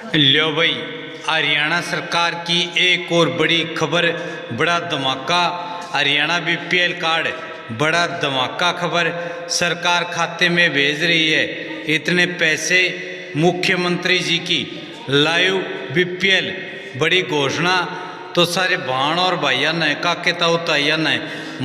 लो भाई, हरियाणा सरकार की एक और बड़ी खबर, बड़ा धमाका। हरियाणा बीपीएल कार्ड, बड़ा धमाका खबर सरकार खाते में भेज रही है। इतने पैसे मुख्यमंत्री जी की लाइव बीपीएल, बड़ी घोषणा। तो सारे भाण और भाइया ने, काके ताऊ ताइया ने,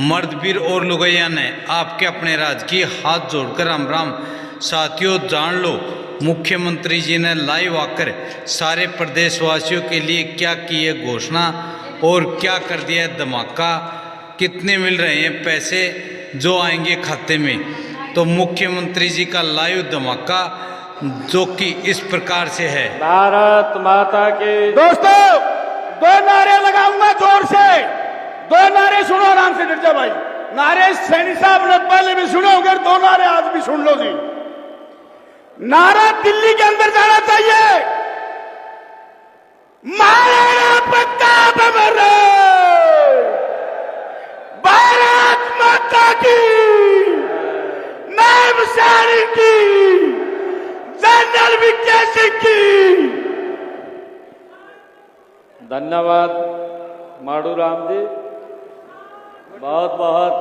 मर्द वीर और लुगैया ने आपके अपने राज्य की हाथ जोड़कर राम राम। साथियों, जान लो मुख्यमंत्री जी ने लाइव आकर सारे प्रदेशवासियों के लिए क्या की है घोषणा और क्या कर दिया है धमाका। कितने मिल रहे हैं पैसे जो आएंगे खाते में, तो मुख्यमंत्री जी का लाइव धमाका जो कि इस प्रकार से है। भारत माता के। दोस्तों, दो नारे लगाऊंगा जोर से, दो नारे सुनो आराम से गिरजा भाई। नारे सैनी साहब ने पहले भी सुने होंगे, दो नारे आज भी सुन लो जी। नारा दिल्ली के अंदर जाना चाहिए, महाराणा प्रताप अमर रहे, भारत माता की, नायब सैनिक की, जनरल वीके सिंह की। धन्यवाद माड़ू राम जी, बहुत बहुत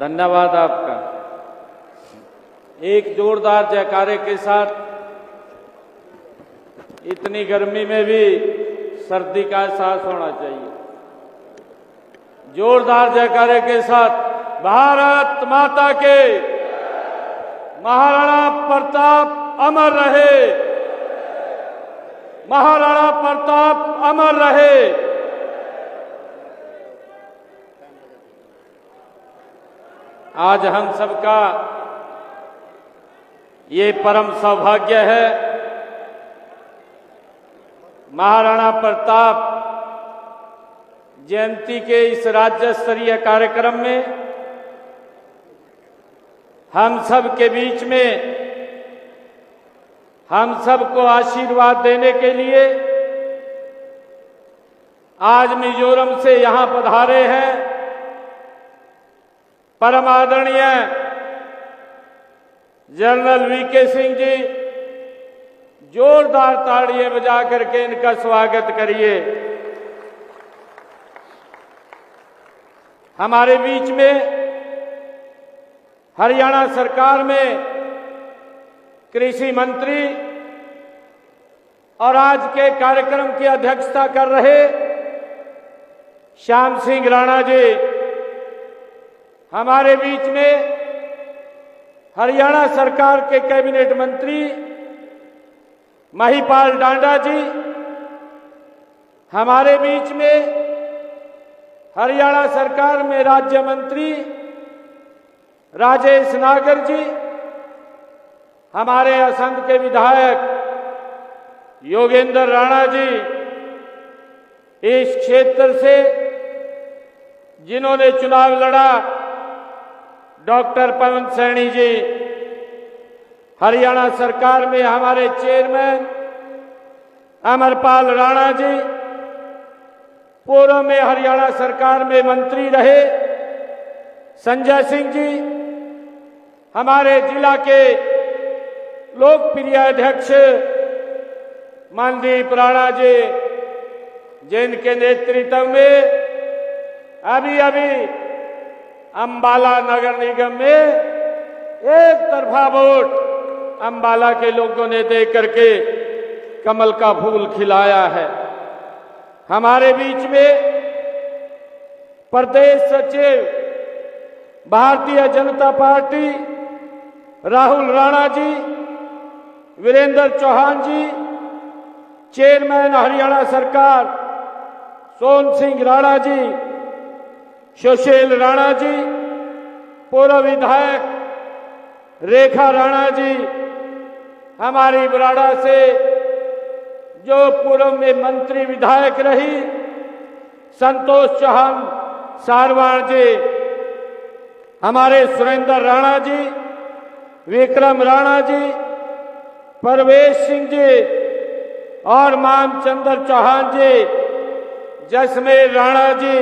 धन्यवाद आपका। एक जोरदार जयकारे के साथ, इतनी गर्मी में भी सर्दी का एहसास होना चाहिए। जोरदार जयकारे के साथ, भारत माता के, महाराणा प्रताप अमर रहे, महाराणा प्रताप अमर रहे। आज हम सबका ये परम सौभाग्य है, महाराणा प्रताप जयंती के इस राज्य स्तरीय कार्यक्रम में हम सब के बीच में हम सबको आशीर्वाद देने के लिए आज मिजोरम से यहां पधारे हैं परम आदरणीय जनरल वीके सिंह जी। जोरदार ताड़ियां बजा करके इनका स्वागत करिए। हमारे बीच में हरियाणा सरकार में कृषि मंत्री और आज के कार्यक्रम की अध्यक्षता कर रहे श्याम सिंह राणा जी, हमारे बीच में हरियाणा सरकार के कैबिनेट मंत्री महिपाल डांडा जी, हमारे बीच में हरियाणा सरकार में राज्य मंत्री राजेश नागर जी, हमारे असंध के विधायक योगेंद्र राणा जी, इस क्षेत्र से जिन्होंने चुनाव लड़ा डॉक्टर पवन सैनी जी, हरियाणा सरकार में हमारे चेयरमैन अमरपाल राणा जी, पूर्व में हरियाणा सरकार में मंत्री रहे संजय सिंह जी, हमारे जिला के लोकप्रिय अध्यक्ष मनदीप राणा जी, जिनके नेतृत्व में अभी अभी अंबाला नगर निगम में एक तरफा वोट अंबाला के लोगों ने दे करके कमल का फूल खिलाया है। हमारे बीच में प्रदेश सचिव भारतीय जनता पार्टी राहुल राणा जी, वीरेंद्र चौहान जी, चेयरमैन हरियाणा सरकार सोन सिंह राणा जी, सुशील राणा जी, पूर्व विधायक रेखा राणा जी, हमारी बराड़ा से जो पूर्व में मंत्री विधायक रही संतोष चौहान सारवाण जी, हमारे सुरेंद्र राणा जी, विक्रम राणा जी, परवेश सिंह जी और मानचंद्र चौहान जी, जसमेर राणा जी,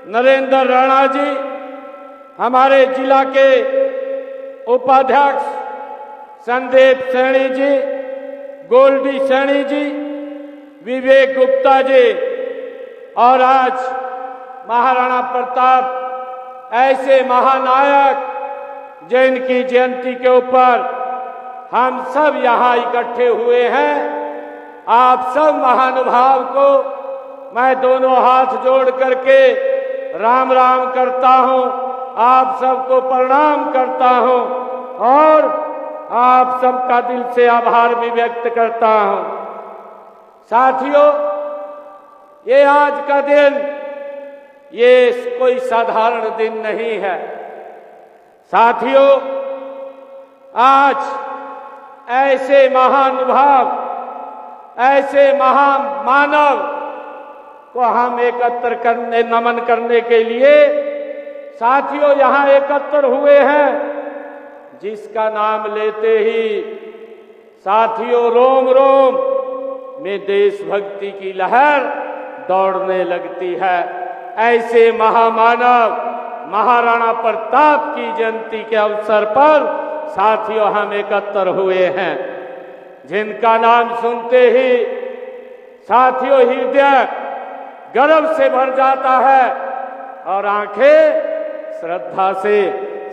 नरेंद्र राणा जी, हमारे जिला के उपाध्यक्ष संदीप सैनी जी, गोल्डी सैनी जी, विवेक गुप्ता जी और आज महाराणा प्रताप ऐसे महानायक जिनकी जयंती के ऊपर हम सब यहाँ इकट्ठे हुए हैं। आप सब महानुभाव को मैं दोनों हाथ जोड़ करके राम राम करता हूँ, आप सबको प्रणाम करता हूँ और आप सबका दिल से आभार भी व्यक्त करता हूँ। साथियों, ये आज का दिन ये कोई साधारण दिन नहीं है। साथियों, आज ऐसे महानुभाव, ऐसे महामानव को हम एकत्र करने, नमन करने के लिए साथियों यहाँ एकत्र हुए हैं, जिसका नाम लेते ही साथियों रोम रोम में देशभक्ति की लहर दौड़ने लगती है। ऐसे महामानव महाराणा प्रताप की जयंती के अवसर पर साथियों हम एकत्र हुए हैं, जिनका नाम सुनते ही साथियों हृदय गर्व से भर जाता है और आंखें श्रद्धा से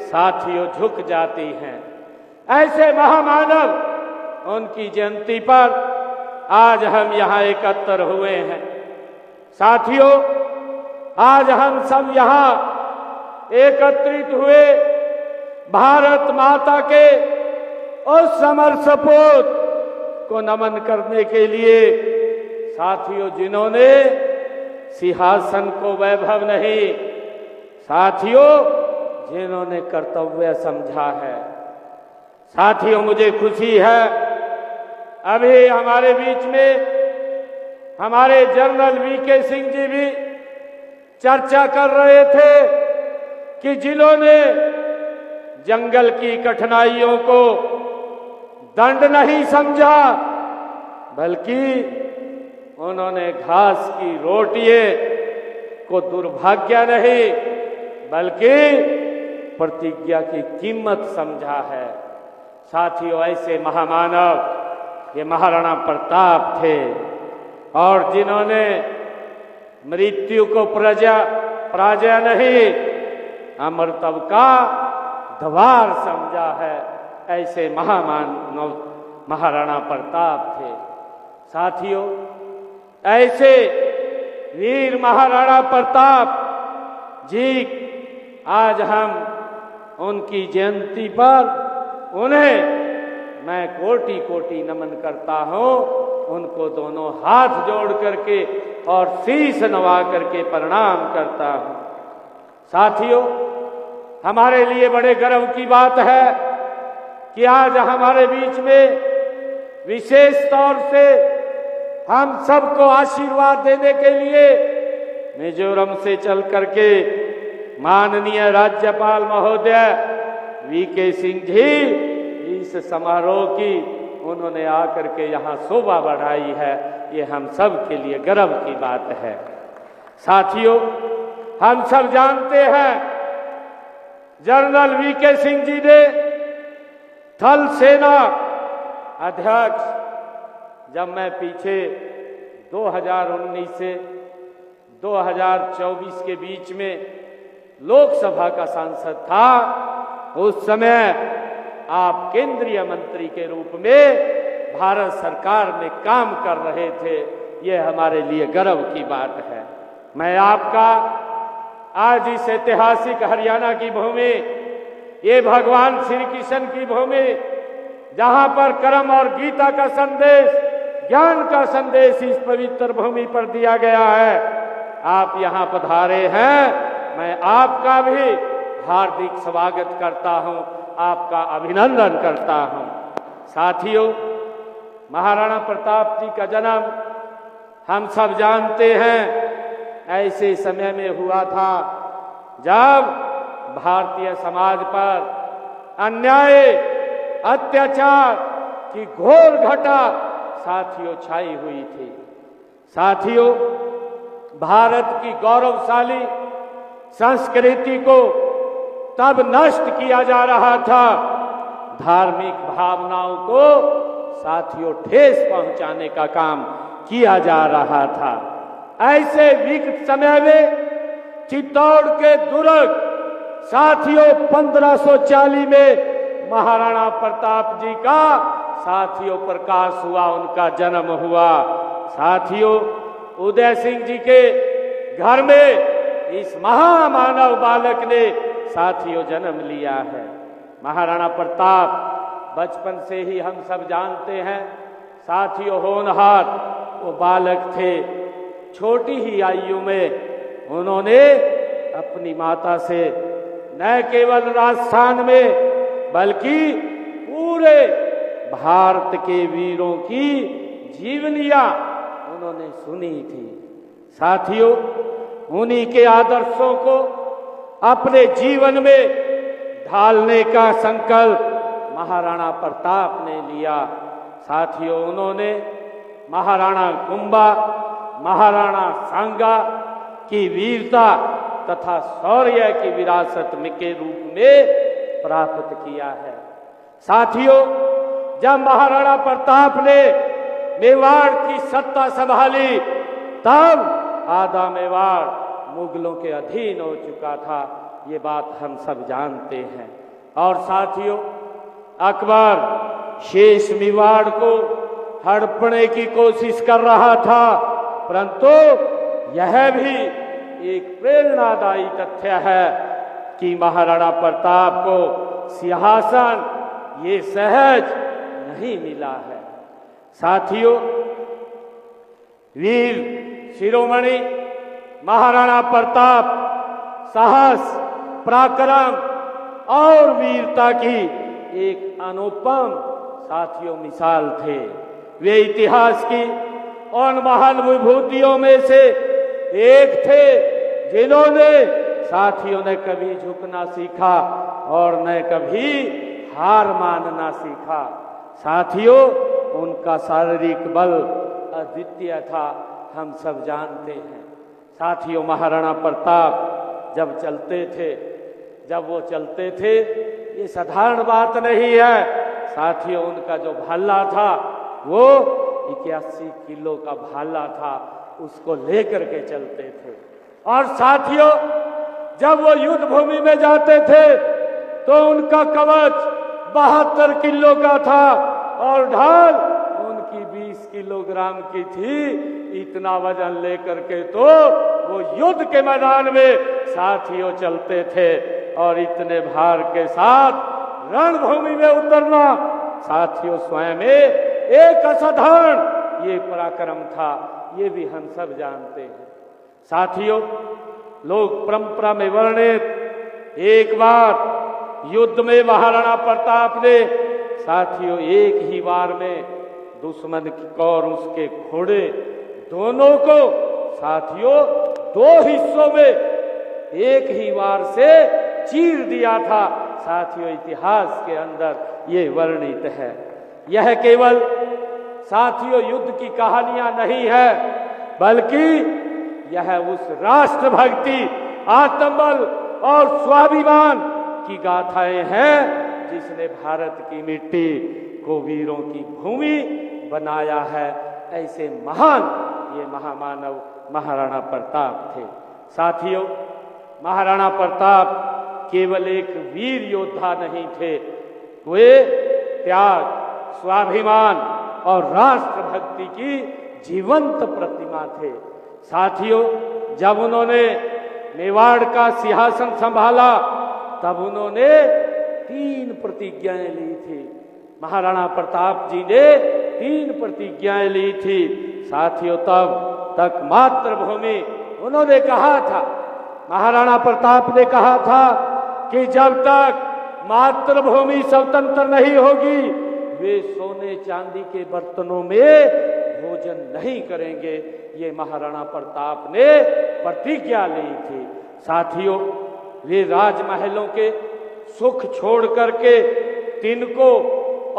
साथियों झुक जाती हैं। ऐसे महामानव उनकी जयंती पर आज हम यहाँ एकत्र हुए हैं। साथियों, आज हम सब यहाँ एकत्रित हुए भारत माता के उस समर सपूत को नमन करने के लिए, साथियों जिन्होंने सिंहासन को वैभव नहीं, साथियों जिन्होंने कर्तव्य समझा है। साथियों, मुझे खुशी है अभी हमारे बीच में हमारे जनरल वीके सिंह जी भी चर्चा कर रहे थे कि जिन्होंने जंगल की कठिनाइयों को दंड नहीं समझा, बल्कि उन्होंने घास की रोटियां को दुर्भाग्य नहीं, बल्कि प्रतिज्ञा की कीमत समझा है। साथियों, ऐसे महामानव ये महाराणा प्रताप थे और जिन्होंने मृत्यु को पराजय नहीं, अमरत्व का द्वार समझा है। ऐसे महामानव महाराणा प्रताप थे। साथियों, ऐसे वीर महाराणा प्रताप जी आज हम उनकी जयंती पर उन्हें मैं कोटि कोटि नमन करता हूँ। उनको दोनों हाथ जोड़ करके और शीश नवा करके प्रणाम करता हूँ। साथियों, हमारे लिए बड़े गर्व की बात है कि आज हमारे बीच में विशेष तौर से हम सबको आशीर्वाद देने के लिए मिजोरम से चल करके माननीय राज्यपाल महोदय वीके सिंह जी इस समारोह की उन्होंने आकर के यहाँ शोभा बढ़ाई है। ये हम सब के लिए गर्व की बात है। साथियों, हम सब जानते हैं जनरल वीके सिंह जी ने थल सेना अध्यक्ष, जब मैं पीछे 2019 से 2024 के बीच में लोकसभा का सांसद था, उस समय आप केंद्रीय मंत्री के रूप में भारत सरकार में काम कर रहे थे। ये हमारे लिए गर्व की बात है। मैं आपका आज इस ऐतिहासिक हरियाणा की भूमि, ये भगवान श्री कृष्ण की भूमि, जहां पर कर्म और गीता का संदेश, ज्ञान का संदेश इस पवित्र भूमि पर दिया गया है, आप यहाँ पधारे हैं। मैं आपका भी हार्दिक स्वागत करता हूँ, आपका अभिनंदन करता हूँ। साथियों, महाराणा प्रताप जी का जन्म हम सब जानते हैं ऐसे समय में हुआ था जब भारतीय समाज पर अन्याय अत्याचार की घोर घटा साथियों छाई हुई थी। साथियों, भारत की गौरवशाली संस्कृति को तब नष्ट किया जा रहा था, धार्मिक भावनाओं को साथियों ठेस पहुंचाने का काम किया जा रहा था। ऐसे विकट समय में चित्तौड़ के दुर्ग साथियों 1540 में महाराणा प्रताप जी का साथियों प्रकाश हुआ, उनका जन्म हुआ। साथियों उदय सिंह जी के घर में इस महामानव बालक ने साथियों जन्म लिया है। महाराणा प्रताप बचपन से ही हम सब जानते हैं साथियों होनहार वो बालक थे। छोटी ही आयु में उन्होंने अपनी माता से न केवल राजस्थान में बल्कि पूरे भारत के वीरों की जीवनियां उन्होंने सुनी थी। साथियों उन्हीं के आदर्शों को अपने जीवन में ढालने का संकल्प महाराणा प्रताप ने लिया। साथियों उन्होंने महाराणा कुंभा, महाराणा सांगा की वीरता तथा शौर्य की विरासत के रूप में प्राप्त किया है। साथियों जब महाराणा प्रताप ने मेवाड़ की सत्ता संभाली तब आधा मेवाड़ मुगलों के अधीन हो चुका था, ये बात हम सब जानते हैं। और साथियों अकबर शेष मेवाड़ को हड़पने की कोशिश कर रहा था, परंतु यह भी एक प्रेरणादायी तथ्य है कि महाराणा प्रताप को सिंहासन ये सहज नहीं मिला है। साथियों वीर शिरोमणि महाराणा प्रताप साहस, पराक्रम और वीरता की एक अनुपम साथियों मिसाल थे। वे इतिहास की उन महान विभूतियों में से एक थे जिन्होंने साथियों ने कभी झुकना सीखा और न कभी हार मानना सीखा। साथियों उनका शारीरिक बल अद्वितीय था, हम सब जानते हैं। साथियों महाराणा प्रताप जब वो चलते थे ये साधारण बात नहीं है। साथियों उनका जो भाला था वो 81 किलो का भाला था, उसको लेकर के चलते थे। और साथियों जब वो युद्ध भूमि में जाते थे तो उनका कवच 72 किलो का था और ढाल उनकी 20 किलोग्राम की थी। इतना वजन लेकर के तो वो युद्ध के मैदान में साथियों चलते थे और इतने भार के साथ रणभूमि में उतरना साथियों स्वयं में एक असाधारण ये पराक्रम था, ये भी हम सब जानते हैं। साथियों लोक परंपरा में वर्णित एक बार युद्ध में महाराणा प्रताप ने साथियों एक ही बार में दुश्मन की और उसके घोड़े दोनों को साथियों 2 हिस्सों में एक ही बार से चीर दिया था। साथियों इतिहास के अंदर ये वर्णित है। यह केवल साथियों युद्ध की कहानियां नहीं है बल्कि यह उस राष्ट्रभक्ति, आत्मबल और स्वाभिमान की गाथाएं हैं जिसने भारत की मिट्टी को वीरों की भूमि बनाया है। ऐसे महान ये महामानव महाराणा प्रताप थे। साथियों महाराणा प्रताप केवल एक वीर योद्धा नहीं थे, वे त्याग, स्वाभिमान और राष्ट्रभक्ति की जीवंत प्रतिमा थे। साथियों जब उन्होंने मेवाड़ का सिंहासन संभाला तब उन्होंने 3 प्रतिज्ञाएं ली थी। महाराणा प्रताप जी ने 3 प्रतिज्ञाएं ली थी। साथियों तब तक मातृभूमि उन्होंने कहा था, महाराणा प्रताप ने कहा था कि जब तक मातृभूमि स्वतंत्र नहीं होगी वे सोने चांदी के बर्तनों में भोजन नहीं करेंगे। ये महाराणा प्रताप ने प्रतिज्ञा ली थी। साथियों वे राजमहलों के सुख छोड़ करके तिनकों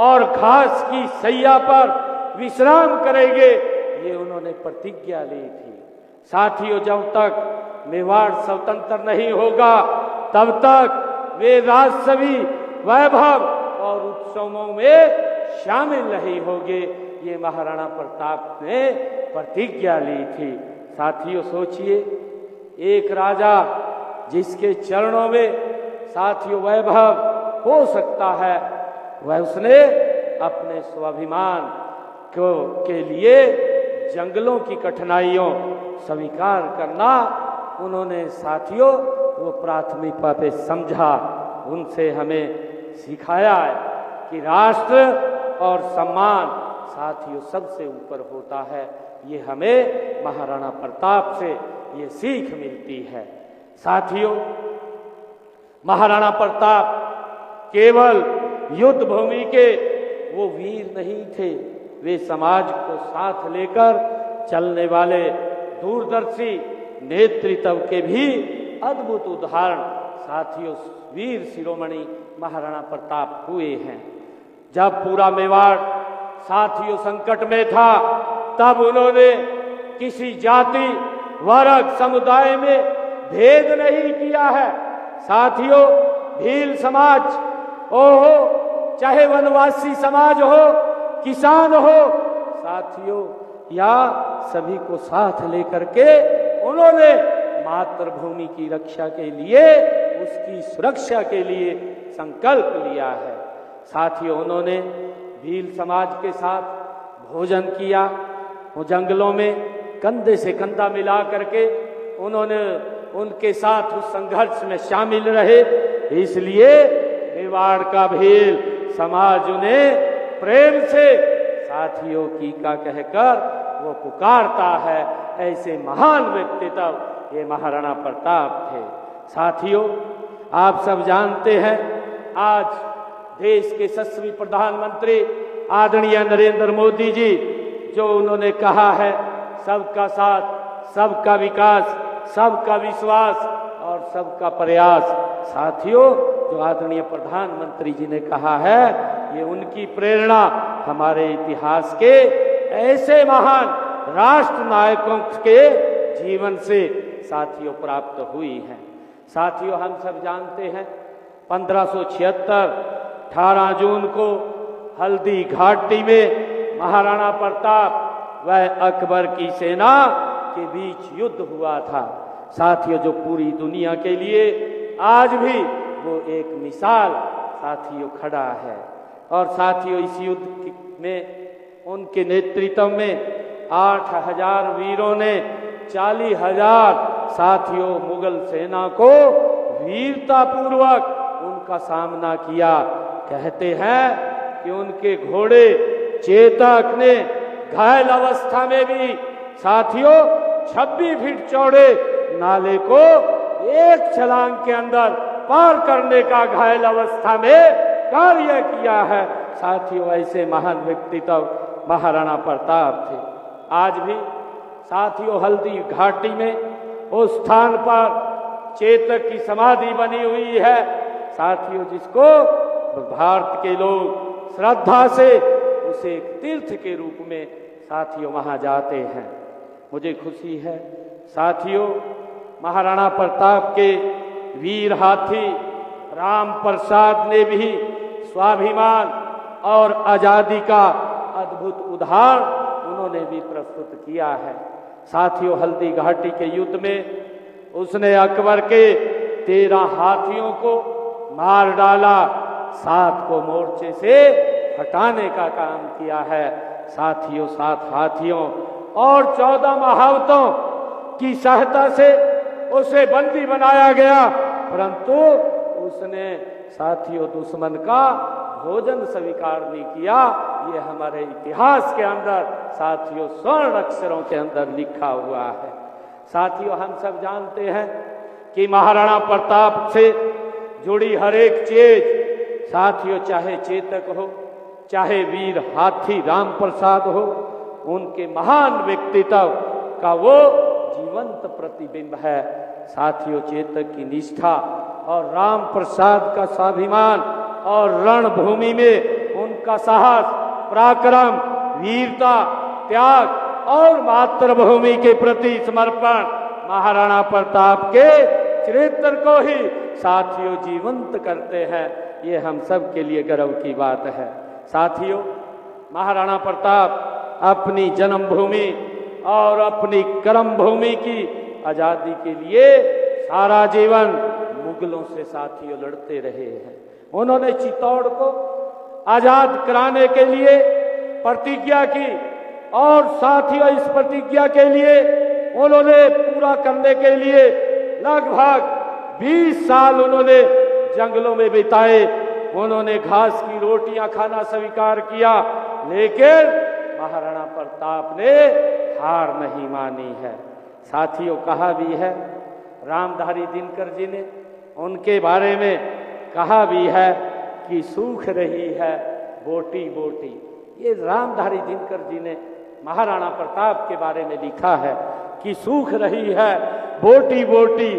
और घास की सैया पर विश्राम करेंगे, ये उन्होंने प्रतिज्ञा ली थी। साथियों जब तक मेवाड़ स्वतंत्र नहीं होगा तब तक वे राजसवी वैभव और उत्सवों में शामिल नहीं होंगे, ये महाराणा प्रताप ने प्रतिज्ञा ली थी। साथियों सोचिए, एक राजा जिसके चरणों में साथियों वैभव हो सकता है, वह उसने अपने स्वाभिमान को के लिए जंगलों की कठिनाइयों स्वीकार करना उन्होंने साथियों वो प्राथमिकता पे समझा। उनसे हमें सिखाया है कि राष्ट्र और सम्मान साथियों सबसे ऊपर होता है। ये हमें महाराणा प्रताप से ये सीख मिलती है। साथियों, महाराणा प्रताप केवल युद्ध भूमि के वो वीर नहीं थे, वे समाज को साथ लेकर चलने वाले दूरदर्शी नेतृत्व के भी अद्भुत उदाहरण साथियों वीर शिरोमणि महाराणा प्रताप हुए हैं। जब पूरा मेवाड़ साथियों संकट में था, तब उन्होंने किसी जाति वर्ग समुदाय में भेद नहीं किया है। साथियों, भील समाज हो, चाहे वनवासी समाज हो, किसान हो, साथियों या सभी को साथ लेकर के उन्होंने मातृभूमि की रक्षा के लिए, उसकी सुरक्षा के लिए संकल्प लिया है। साथियों, उन्होंने भील समाज के साथ भोजन किया, वो जंगलों में कंधे से कंधा मिला करके उन्होंने उनके साथ उस संघर्ष में शामिल रहे। इसलिए मेवाड़ का भील समाज उन्हें प्रेम से साथियों की का कहकर वो पुकारता है। ऐसे महान व्यक्तित्व ये महाराणा प्रताप थे। साथियों, आप सब जानते हैं, आज देश के यशस्वी प्रधानमंत्री आदरणीय नरेंद्र मोदी जी जो उन्होंने कहा है, सबका साथ, सबका विकास, सबका विश्वास और सबका प्रयास। साथियों, जो आदरणीय प्रधानमंत्री जी ने कहा है, ये उनकी प्रेरणा हमारे इतिहास के ऐसे महान राष्ट्र नायकों के जीवन से साथियों प्राप्त हुई है। साथियों, हम सब जानते हैं 1576 18 जून को हल्दी घाटी में महाराणा प्रताप व अकबर की सेना के बीच युद्ध हुआ था। साथियों, जो पूरी दुनिया के लिए आज भी वो एक मिसाल साथियों खड़ा है। और साथियों, इस युद्ध में उनके नेतृत्व में 8000 वीरों ने 40,000 साथियों मुगल सेना को वीरता पूर्वक उनका सामना किया। कहते हैं कि उनके घोड़े चेतक ने घायल अवस्था में भी साथियों 26 फीट चौड़े नाले को एक छलांग के अंदर पार करने का घायल अवस्था में कार्य किया है। साथियों, ऐसे महान व्यक्तित्व महाराणा प्रताप थे। आज भी साथियों हल्दी घाटी में उस स्थान पर चेतक की समाधि बनी हुई है। साथियों, जिसको भारत के लोग श्रद्धा से उसे एक तीर्थ के रूप में साथियों वहां जाते हैं। मुझे खुशी है साथियों, महाराणा प्रताप के वीर हाथी राम प्रसाद ने भी स्वाभिमान और आजादी का अद्भुत उदाहरण उन्होंने भी प्रस्तुत किया है। साथियों, हल्दी घाटी के युद्ध में उसने अकबर के 13 हाथियों को मार डाला, 7 को मोर्चे से हटाने का काम किया है। साथियों, 7 हाथियों और 14 महावतों की सहायता से उसे बंदी बनाया गया, परंतु उसने साथियों दुश्मन का भोजन स्वीकार नहीं किया। ये हमारे इतिहास के अंदर साथियों स्वर्ण अक्षरों के अंदर लिखा हुआ है। साथियों, हम सब जानते हैं कि महाराणा प्रताप से जुड़ी हर एक चीज साथियों, चाहे चेतक हो, चाहे वीर हाथी राम प्रसाद हो, उनके महान व्यक्तित्व का वो जीवंत प्रतिबिंब है। साथियों, चेतक की निष्ठा और राम प्रसाद का स्वाभिमान और रणभूमि में उनका साहस, पराक्रम, वीरता, त्याग और मातृभूमि के प्रति समर्पण महाराणा प्रताप के चरित्र को ही साथियों जीवंत करते हैं। ये हम सब के लिए गर्व की बात है। साथियों, महाराणा प्रताप अपनी जन्मभूमि और अपनी कर्म भूमि की आजादी के लिए सारा जीवन मुगलों से साथियों लड़ते रहे हैं। उन्होंने चित्तौड़ को आजाद कराने के लिए प्रतिज्ञा की और साथियों इस प्रतिज्ञा के लिए उन्होंने पूरा करने के लिए लगभग 20 साल उन्होंने जंगलों में बिताए। उन्होंने घास की रोटियां खाना स्वीकार किया, लेकिन महाराणा प्रताप ने हार नहीं मानी है। साथियों कहा भी है, रामधारी दिनकर जी ने उनके बारे में कहा भी है कि सूख रही है बोटी बोटी। ये रामधारी दिनकर जी ने महाराणा प्रताप के बारे में लिखा है कि सूख रही है बोटी बोटी,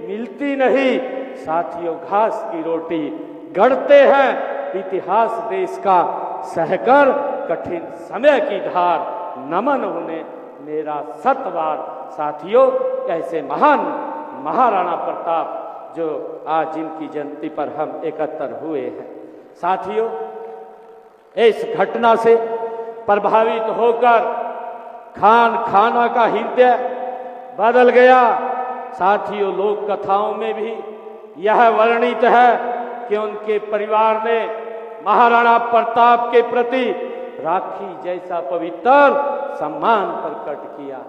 मिलती नहीं साथियों घास की रोटी। गढ़ते हैं इतिहास देश का सहकर कठिन समय की धार, नमन उन्हें मेरा सतवार। साथियों ऐसे महान महाराणा प्रताप जो आज जिनकी जयंती पर हम एकत्र हुए हैं। साथियों इस घटना से प्रभावित होकर खान खाना का हृदय बदल गया। साथियों लोक कथाओं में भी यह वर्णित है कि उनके परिवार ने महाराणा प्रताप के प्रति राखी जैसा पवित्र सम्मान प्रकट किया।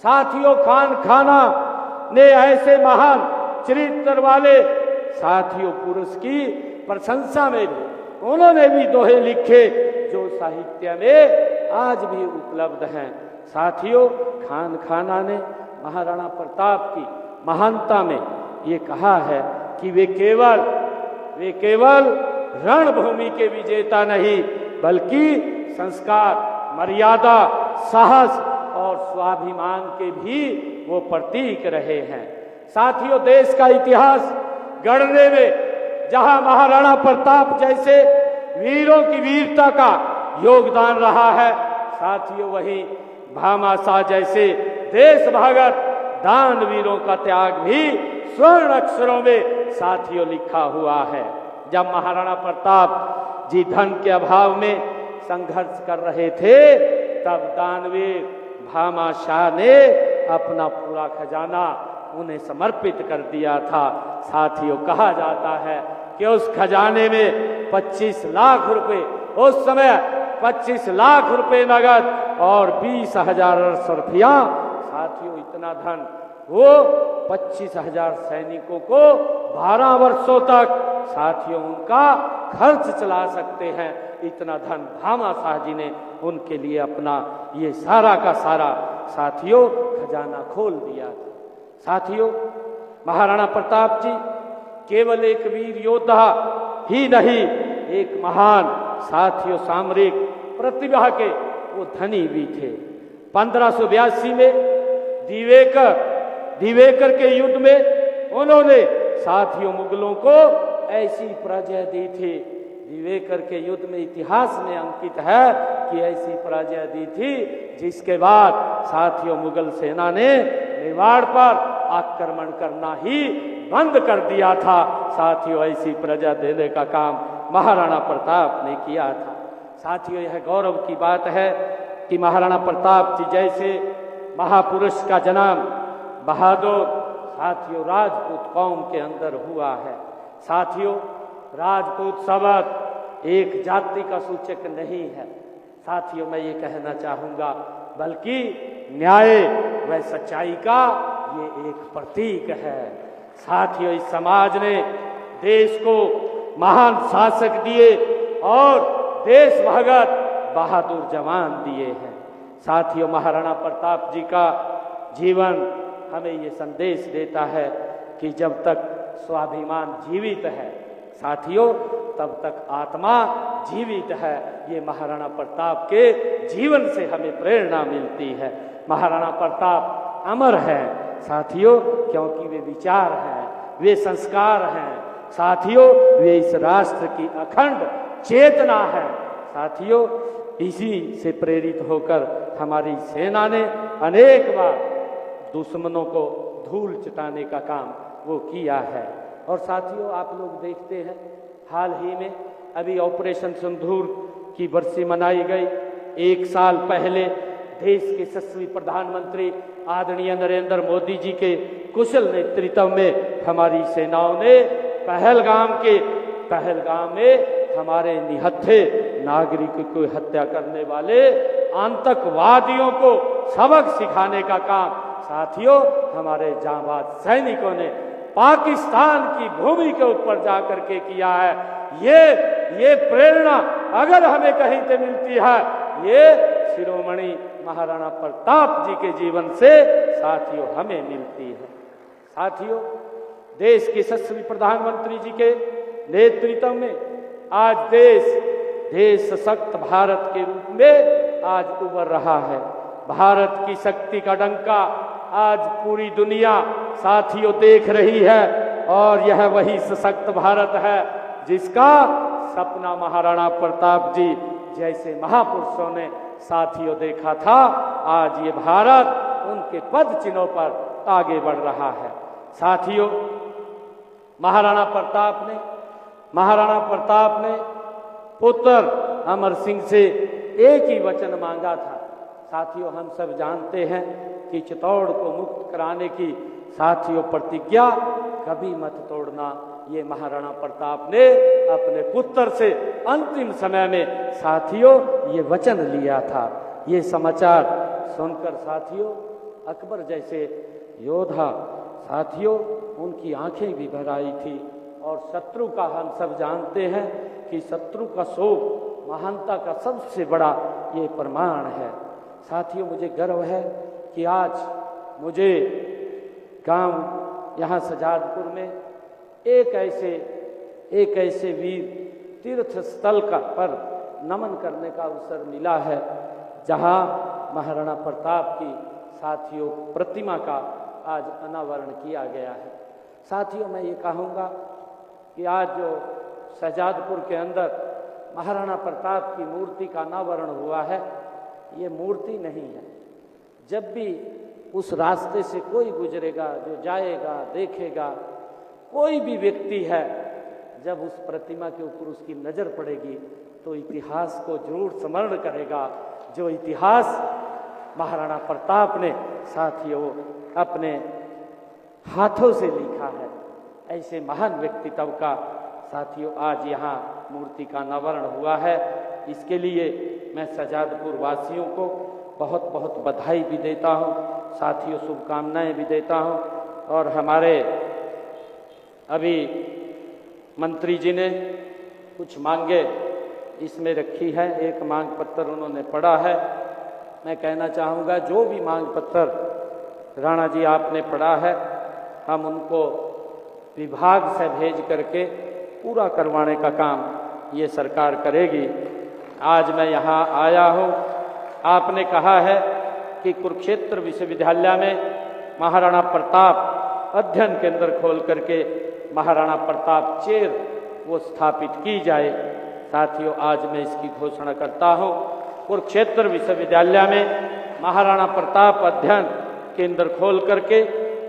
साथियों खान खाना ने ऐसे महान चरित्र वाले साथियों पुरुष की प्रशंसा में भी उन्होंने भी दोहे लिखे जो साहित्य में आज भी उपलब्ध हैं। साथियों खान खाना ने महाराणा प्रताप की महानता में ये कहा है कि वे केवल रणभूमि के विजेता नहीं बल्कि संस्कार, मर्यादा, साहस और स्वाभिमान के भी वो प्रतीक रहे हैं। साथियों देश का इतिहास गढ़ने में जहां महाराणा प्रताप जैसे वीरों की वीरता का योगदान रहा है, साथियों वहीं भामाशाह जैसे देशभगत दानवीरों का त्याग भी स्वर्ण अक्षरों में साथियों लिखा हुआ है। जब महाराणा प्रताप जी धन के अभाव में संघर्ष कर रहे थे, तब दानवीर भामाशाह ने अपना पूरा खजाना उन्हें समर्पित कर दिया था। साथियों कहा जाता है कि उस खजाने में 25 लाख रुपए, उस समय 25 लाख रुपए नगद और 20,000 रुपया। साथियों इतना धन वो 25,000 सैनिकों को 12 वर्षों तक साथियों उनका खर्च चला सकते हैं। इतना धन भामाशाह जी ने उनके लिए अपना ये सारा का सारा साथियों खजाना खोल दिया था। साथियों महाराणा प्रताप जी केवल एक वीर योद्धा ही नहीं, एक महान साथियों सामरिक प्रतिभा के वो धनी भी थे। 1582 में दिवेकर के युद्ध में उन्होंने साथियों मुगलों को ऐसी पराजय दी थी। दिवेकर के युद्ध में इतिहास में अंकित है कि ऐसी पराजय दी थी जिसके बाद साथियों मुगल सेना ने मेवाड़ पर आक्रमण करना ही बंद कर दिया था। साथियों ऐसी पराजय देने का काम महाराणा प्रताप ने किया था। साथियों यह गौरव की बात है कि महाराणा प्रताप जी जैसे महापुरुष का जन्म बहादुर साथियों राजपूत कौम के अंदर हुआ है। साथियों राजपूत शब्द एक जाति का सूचक नहीं है। साथियों मैं ये कहना चाहूंगा बल्कि न्याय व सच्चाई का ये एक प्रतीक है। साथियों इस समाज ने देश को महान शासक दिए और देश भगत बहादुर जवान दिए हैं। साथियों महाराणा प्रताप जी का जीवन हमें ये संदेश देता है कि जब तक स्वाभिमान जीवित है साथियों तब तक आत्मा जीवित है। ये महाराणा प्रताप के जीवन से हमें प्रेरणा मिलती है। महाराणा प्रताप अमर है साथियों क्योंकि वे विचार हैं, वे संस्कार हैं साथियों, वे इस राष्ट्र की अखंड चेतना है। साथियों इसी से प्रेरित होकर हमारी सेना ने अनेक बार दुश्मनों को धूल चटाने का काम वो किया है। और साथियों आप लोग देखते हैं हाल ही में अभी ऑपरेशन सिंदूर की बरसी मनाई गई। एक साल पहले देश के यशस्वी प्रधानमंत्री आदरणीय नरेंद्र मोदी जी के कुशल नेतृत्व में हमारी सेनाओं ने पहलगाम में हमारे निहत्थे नागरिकों को हत्या करने वाले आतंकवादियों को सबक सिखाने का काम साथियों हमारे जांबाज सैनिकों ने पाकिस्तान की भूमि के ऊपर जाकर के किया है। ये प्रेरणा अगर हमें कहीं से मिलती है, ये शिरोमणि महाराणा प्रताप जी के जीवन से साथियों हमें मिलती है। साथियों, देश के यशस्वी प्रधानमंत्री जी के नेतृत्व में आज देश सशक्त भारत के रूप में आज उभर रहा है। भारत की शक्ति का डंका आज पूरी दुनिया साथियों देख रही है और यह वही सशक्त भारत है जिसका सपना महाराणा प्रताप जी जैसे महापुरुषों ने साथियों देखा था। आज ये भारत उनके पद चिन्हों पर आगे बढ़ रहा है। साथियों, महाराणा प्रताप ने पुत्र अमर सिंह से एक ही वचन मांगा था। साथियों, हम सब जानते हैं कि चित्तौड़ को मुक्त कराने की साथियों प्रतिज्ञा कभी मत तोड़ना, ये महाराणा प्रताप ने अपने पुत्र से अंतिम समय में साथियों ये वचन लिया था। ये समाचार सुनकर साथियों अकबर जैसे योद्धा साथियों उनकी आंखें भी भर आई थी। और शत्रु का हम सब जानते हैं कि शत्रु का शोक महानता का सबसे बड़ा ये प्रमाण है। साथियों, मुझे गर्व है कि आज मुझे गांव यहाँ सजादपुर में एक ऐसे वीर तीर्थ स्थल पर नमन करने का अवसर मिला है जहाँ महाराणा प्रताप की साथियों प्रतिमा का आज अनावरण किया गया है। साथियों, मैं ये कहूँगा कि आज जो सजादपुर के अंदर महाराणा प्रताप की मूर्ति का अनावरण हुआ है, ये मूर्ति नहीं है। जब भी उस रास्ते से कोई गुजरेगा, जो जाएगा, देखेगा, कोई भी व्यक्ति है, जब उस प्रतिमा के ऊपर उसकी नज़र पड़ेगी तो इतिहास को जरूर स्मरण करेगा, जो इतिहास महाराणा प्रताप ने साथियों अपने हाथों से लिखा है। ऐसे महान व्यक्तित्व का साथियों आज यहाँ मूर्ति का अनावरण हुआ है। इसके लिए मैं सजादपुर वासियों को बहुत बहुत बधाई भी देता हूँ, साथियों शुभकामनाएं भी देता हूँ। और हमारे अभी मंत्री जी ने कुछ मांगे इसमें रखी है, एक मांग पत्र उन्होंने पढ़ा है। मैं कहना चाहूँगा जो भी मांग पत्र राणा जी आपने पढ़ा है, हम उनको विभाग से भेज करके पूरा करवाने का काम ये सरकार करेगी। आज मैं यहाँ आया हूँ, आपने कहा है कि कुरुक्षेत्र विश्वविद्यालय में महाराणा प्रताप अध्ययन केंद्र खोल करके महाराणा प्रताप चेयर वो स्थापित की जाए। साथियों, आज मैं इसकी घोषणा करता हूँ, कुरुक्षेत्र विश्वविद्यालय में महाराणा प्रताप अध्ययन केंद्र खोल करके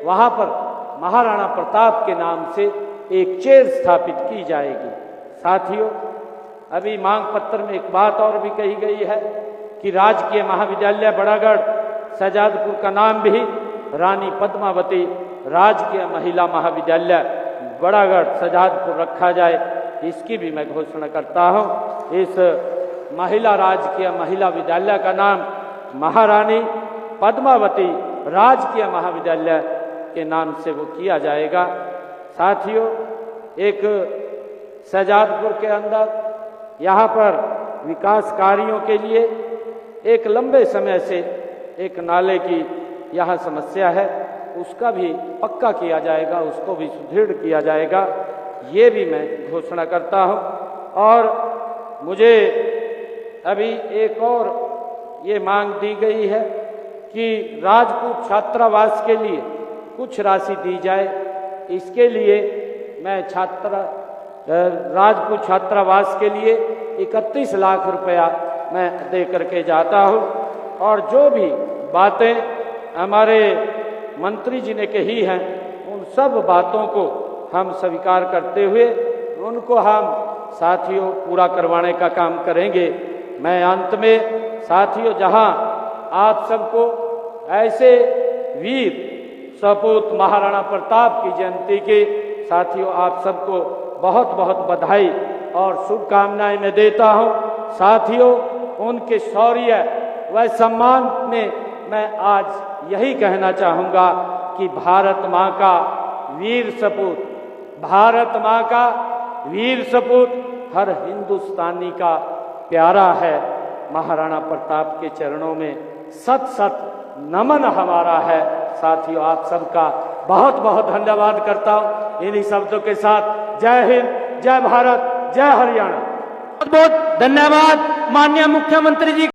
वहाँ पर महाराणा प्रताप के नाम से एक चेयर स्थापित की जाएगी। साथियों, अभी मांग पत्र में एक बात और भी कही गई है कि राजकीय महाविद्यालय बड़ागढ़ सजादपुर का नाम भी रानी पद्मावती राजकीय महिला महाविद्यालय बड़ागढ़ सजादपुर रखा जाए। इसकी भी मैं घोषणा करता हूँ। इस महिला राजकीय महिला विद्यालय का नाम महारानी पद्मावती राजकीय महाविद्यालय के नाम से वो किया जाएगा। साथियों, एक सजादपुर के अंदर यहाँ पर विकास कार्यों के लिए एक लंबे समय से एक नाले की यहाँ समस्या है, उसका भी पक्का किया जाएगा, उसको भी सुदृढ़ किया जाएगा। ये भी मैं घोषणा करता हूँ। और मुझे अभी एक और ये मांग दी गई है कि राजपूत छात्रावास के लिए कुछ राशि दी जाए। इसके लिए मैं राजपूत छात्रावास के लिए 31 लाख रुपया मैं दे करके जाता हूँ। और जो भी बातें हमारे मंत्री जी ने कही हैं, उन सब बातों को हम स्वीकार करते हुए उनको हम साथियों पूरा करवाने का काम करेंगे। मैं अंत में साथियों जहां आप सबको ऐसे वीर सपूत महाराणा प्रताप की जयंती के साथियों आप सबको बहुत बहुत बधाई और शुभकामनाएं मैं देता हूं। साथियों उनके शौर्य व सम्मान में मैं आज यही कहना चाहूँगा कि भारत माँ का वीर सपूत, भारत माँ का वीर सपूत हर हिंदुस्तानी का प्यारा है। महाराणा प्रताप के चरणों में सत सत नमन हमारा है। साथियों आप सबका बहुत बहुत धन्यवाद करता हूँ। इन्हीं शब्दों के साथ जय हिंद, जय भारत, जय हरियाणा। बहुत बहुत धन्यवाद माननीय मुख्यमंत्री जी।